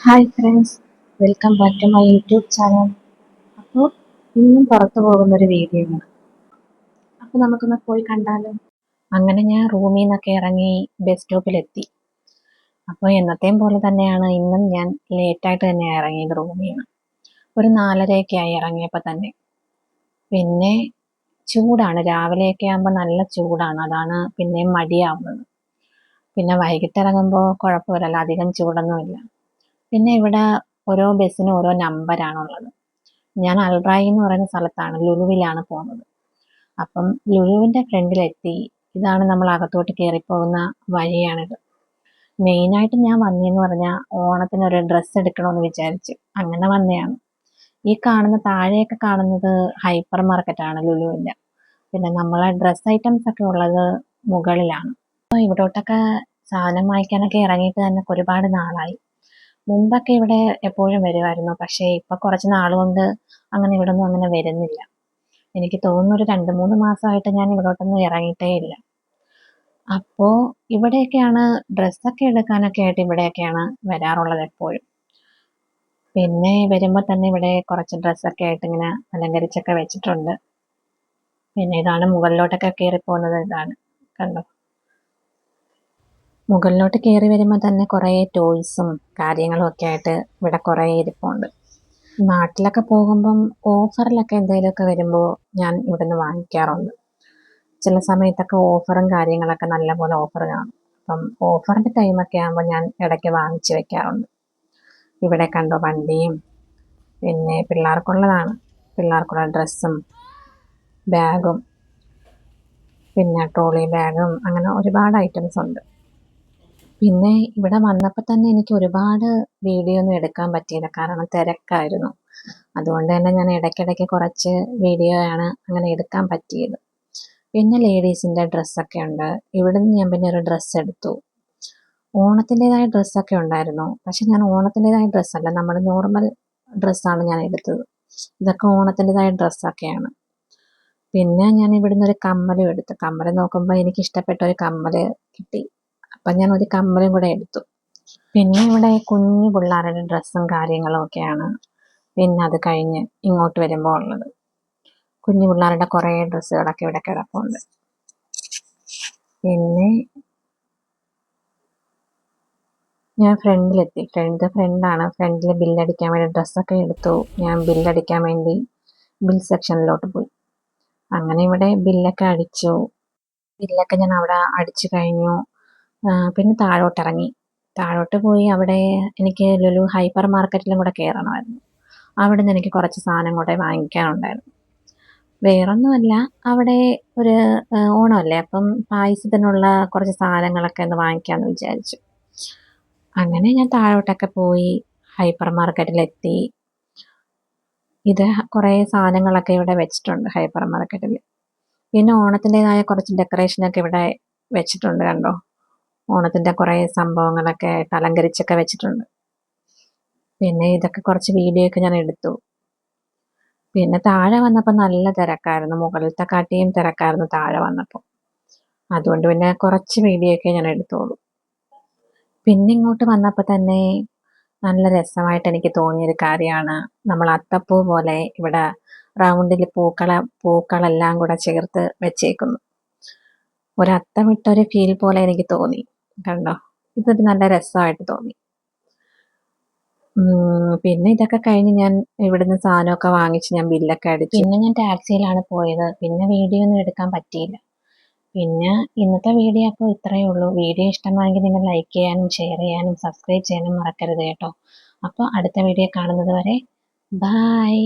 Hi friends, welcome back to my YouTube channel. അപ്പോൾ ഇന്നും പുറത്തു പോകുന്നൊരു വീഡിയോ ആണ്. അപ്പോൾ നമുക്കൊന്ന് പോയി കണ്ടാലോ. അങ്ങനെ ഞാൻ റൂമിൽ നിന്നൊക്കെ ഇറങ്ങി ബസ് സ്റ്റോപ്പിലെത്തി. അപ്പോൾ എന്നത്തെയും പോലെ തന്നെയാണ് ഇന്നും ഞാൻ ലേറ്റായിട്ട് തന്നെയാണ് ഇറങ്ങിയത് റൂമിൽ നിന്ന്. ഒരു 4:30 ആയി ഇറങ്ങിയപ്പോൾ തന്നെ. പിന്നെ ചൂടാണ്, രാവിലെയൊക്കെ ആകുമ്പോൾ നല്ല ചൂടാണ്, അതാണ് പിന്നെയും മടിയാവുന്നത്. പിന്നെ വൈകിട്ട് ഇറങ്ങുമ്പോൾ കുഴപ്പമില്ലല്ലോ, അധികം ചൂടൊന്നുമില്ല. പിന്നെ ഇവിടെ ഓരോ ബസ്സിനും ഓരോ നമ്പറാണുള്ളത്. ഞാൻ അൽറായി എന്ന് പറയുന്ന സ്ഥലത്താണ്, ലുലുവിലാണ് പോകുന്നത്. അപ്പം ലുലുവിൻ്റെ ഫ്രണ്ടിലെത്തി. ഇതാണ് നമ്മൾ അകത്തോട്ട് കയറിപ്പോകുന്ന വഴിയാണിത്. മെയിനായിട്ട് ഞാൻ വന്നതെന്ന് പറഞ്ഞാൽ ഓണത്തിനൊരു ഡ്രസ്സ് എടുക്കണമെന്ന് വിചാരിച്ചു, അങ്ങനെ വന്നതാണ്. ഈ കാണുന്ന താഴെയൊക്കെ കാണുന്നത് ഹൈപ്പർ മാർക്കറ്റാണ് ലുലുവിൻ്റെ. പിന്നെ നമ്മളെ ഡ്രസ്സ് ഐറ്റംസ് ഒക്കെ ഉള്ളത് മുകളിലാണ്. അപ്പോൾ ഇവിടോട്ടൊക്കെ സാധനം വാങ്ങിക്കാനൊക്കെ ഇറങ്ങിയിട്ട് തന്നെ ഒരുപാട് നാളായി. മുമ്പൊക്കെ ഇവിടെ എപ്പോഴും വരുമായിരുന്നു, പക്ഷേ ഇപ്പം കുറച്ച് നാളുകൊണ്ട് അങ്ങനെ ഇവിടെ ഒന്നും അങ്ങനെ വരുന്നില്ല. എനിക്ക് തോന്നുന്നു ഒരു 2-3 മാസമായിട്ട് ഞാൻ ഇവിടോട്ടൊന്നും ഇറങ്ങിയിട്ടേ ഇല്ല. അപ്പോൾ ഇവിടെയൊക്കെയാണ് ഡ്രസ്സൊക്കെ എടുക്കാനൊക്കെ ആയിട്ട് ഇവിടെയൊക്കെയാണ് വരാറുള്ളത് എപ്പോഴും. പിന്നെ വരുമ്പോൾ തന്നെ ഇവിടെ കുറച്ച് ഡ്രസ്സൊക്കെ ആയിട്ട് ഇങ്ങനെ അലങ്കരിച്ചൊക്കെ വെച്ചിട്ടുണ്ട്. പിന്നെ ഇതാണ് മുകളിലോട്ടൊക്കെ കയറി പോകുന്നത്, ഇതാണ് കണ്ടോ. മുകളിലോട്ട് കയറി വരുമ്പോൾ തന്നെ കുറേ ടോയ്സും കാര്യങ്ങളും ഒക്കെ ആയിട്ട് ഇവിടെ കുറേ ഇരിപ്പുണ്ട്. നാട്ടിലൊക്കെ പോകുമ്പം ഓഫറിലൊക്കെ എന്തെങ്കിലുമൊക്കെ വരുമ്പോൾ ഞാൻ ഇവിടുന്ന് വാങ്ങിക്കാറുണ്ട്. ചില സമയത്തൊക്കെ ഓഫറും കാര്യങ്ങളൊക്കെ നല്ലപോലെ ഓഫർ കാണും. അപ്പം ഓഫറിൻ്റെ ടൈമൊക്കെ ആകുമ്പോൾ ഞാൻ ഇടയ്ക്ക് വാങ്ങിച്ച് വെക്കാറുണ്ട്. ഇവിടെ കണ്ടോ വണ്ടിയും, പിന്നെ പിള്ളേർക്കുള്ള ഡ്രസ്സും ബാഗും, പിന്നെ ട്രോളി ബാഗും, അങ്ങനെ ഒരുപാട് ഐറ്റംസ് ഉണ്ട്. പിന്നെ ഇവിടെ വന്നപ്പോൾ തന്നെ എനിക്ക് ഒരുപാട് വീഡിയോ ഒന്നും എടുക്കാൻ പറ്റിയില്ല, കാരണം തിരക്കായിരുന്നു. അതുകൊണ്ട് തന്നെ ഞാൻ ഇടയ്ക്കിടയ്ക്ക് കുറച്ച് വീഡിയോ ആണ് അങ്ങനെ എടുക്കാൻ പറ്റിയത്. പിന്നെ ലേഡീസിൻ്റെ ഡ്രസ്സൊക്കെ ഉണ്ട്. ഇവിടുന്ന് ഞാൻ പിന്നെ ഒരു ഡ്രസ്സ് എടുത്തു. ഓണത്തിൻ്റെതായ ഡ്രസ്സൊക്കെ ഉണ്ടായിരുന്നു, പക്ഷെ ഞാൻ ഓണത്തിൻ്റെതായ ഡ്രസ്സല്ല, നമ്മുടെ നോർമൽ ഡ്രസ്സാണ് ഞാൻ എടുത്തത്. ഇതൊക്കെ ഓണത്തിൻ്റെതായ ഡ്രസ്സൊക്കെയാണ്. പിന്നെ ഞാൻ ഇവിടുന്ന് ഒരു കമ്മലും എടുത്തു. കമ്മൽ നോക്കുമ്പോൾ എനിക്ക് ഇഷ്ടപ്പെട്ട ഒരു കമ്മൽ കിട്ടി, അപ്പം ഞാൻ ഒരു കമ്മലും കൂടെ എടുത്തു. പിന്നെ ഇവിടെ കുഞ്ഞു പിള്ളേരുടെ ഡ്രസ്സും കാര്യങ്ങളും ഒക്കെയാണ് പിന്നെ അത് കഴിഞ്ഞ് ഇങ്ങോട്ട് വരുമ്പോൾ ഉള്ളത്. കുഞ്ഞു പിള്ളേരുടെ കുറേ ഡ്രസ്സുകളൊക്കെ ഇവിടെ കിടപ്പുണ്ട്. പിന്നെ ഞാൻ ഫ്രണ്ടിലെത്തി. ഫ്രണ്ടാണ്. ഫ്രണ്ടിൽ ബില്ലടിക്കാൻ വേണ്ടി ഡ്രസ്സൊക്കെ എടുത്തു. ഞാൻ ബില്ലടിക്കാൻ വേണ്ടി ബിൽ സെക്ഷനിലോട്ട് പോയി. അങ്ങനെ ഇവിടെ ബില്ലൊക്കെ അടിച്ചു. ബില്ലൊക്കെ ഞാൻ അവിടെ അടിച്ചു കഴിഞ്ഞു. പിന്നെ താഴോട്ട് പോയി. അവിടെ എനിക്ക് ലുലു ഹൈപ്പർ മാർക്കറ്റിലും കൂടെ കയറണമായിരുന്നു. അവിടെ നിന്ന് എനിക്ക് കുറച്ച് സാധനം കൂടെ വാങ്ങിക്കാനുണ്ടായിരുന്നു. വേറൊന്നുമല്ല, അവിടെ ഒരു ഓണമല്ലേ, അപ്പം പായസത്തിനുള്ള കുറച്ച് സാധനങ്ങളൊക്കെ ഒന്ന് വാങ്ങിക്കാമെന്ന് വിചാരിച്ചു. അങ്ങനെ ഞാൻ താഴോട്ടൊക്കെ പോയി ഹൈപ്പർ മാർക്കറ്റിലെത്തി. ഇത് കുറേ സാധനങ്ങളൊക്കെ ഇവിടെ വെച്ചിട്ടുണ്ട് ഹൈപ്പർ മാർക്കറ്റിൽ. പിന്നെ ഓണത്തിൻ്റെതായ കുറച്ച് ഡെക്കറേഷനൊക്കെ ഇവിടെ വെച്ചിട്ടുണ്ട്, കണ്ടോ. ഓണത്തിൻ്റെ കുറേ സംഭവങ്ങളൊക്കെ ആയിട്ട് അലങ്കരിച്ചൊക്കെ വെച്ചിട്ടുണ്ട്. പിന്നെ ഇതൊക്കെ കുറച്ച് വീഡിയോ ഒക്കെ ഞാൻ എടുത്തു. പിന്നെ താഴെ വന്നപ്പോൾ നല്ല തിരക്കായിരുന്നു, മുകളിലത്തെ കാട്ടിയും തിരക്കായിരുന്നു താഴെ വന്നപ്പോൾ. അതുകൊണ്ട് പിന്നെ കുറച്ച് വീഡിയോ ഒക്കെ ഞാൻ എടുത്തോളൂ. പിന്നെ ഇങ്ങോട്ട് വന്നപ്പോൾ തന്നെ നല്ല രസമായിട്ട് എനിക്ക് തോന്നിയൊരു കാര്യമാണ്, നമ്മൾ അത്തപ്പൂ പോലെ ഇവിടെ റൗണ്ടിൽ പൂക്കളെല്ലാം കൂടെ ചേർത്ത് വെച്ചേക്കുന്നു. ഒരത്തമിട്ടൊരു ഫീൽ പോലെ എനിക്ക് തോന്നി, കണ്ടോ. ഇതൊരു നല്ല രസമായിട്ട് തോന്നി. പിന്നെ ഇതൊക്കെ കഴിഞ്ഞ് ഞാൻ ഇവിടുന്ന് സാധനമൊക്കെ വാങ്ങിച്ച് ഞാൻ ബില്ലൊക്കെ അടിച്ചു. പിന്നെ ഞാൻ ടാക്സിയിലാണ് പോയത്. പിന്നെ വീഡിയോ ഒന്നും എടുക്കാൻ പറ്റിയില്ല. പിന്നെ ഇന്നത്തെ വീഡിയോ അപ്പോൾ ഇത്രയേ ഉള്ളൂ. വീഡിയോ ഇഷ്ടമായെങ്കിൽ നിങ്ങൾ ലൈക്ക് ചെയ്യാനും ഷെയർ ചെയ്യാനും സബ്സ്ക്രൈബ് ചെയ്യാനും മറക്കരുത് കേട്ടോ. അപ്പോൾ അടുത്ത വീഡിയോ കാണുന്നത് വരെ ബായ്.